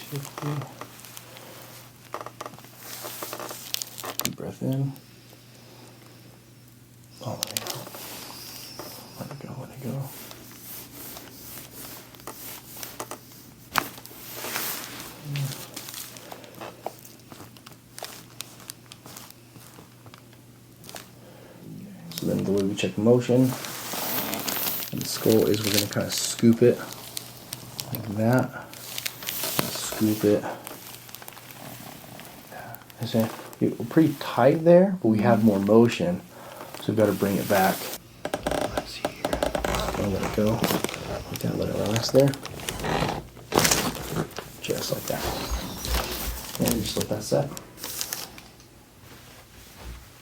50. Deep breath in. Oh, let it go. Let it go, let it go. So then the way we check motion and the skull is we're going to kind of scoop it like that. Scoop it. We're pretty tight there, but we have more motion, so we've got to bring it back. Let's see here. I'll let it go. Like that, let it relax there. Just like that. And just let that set.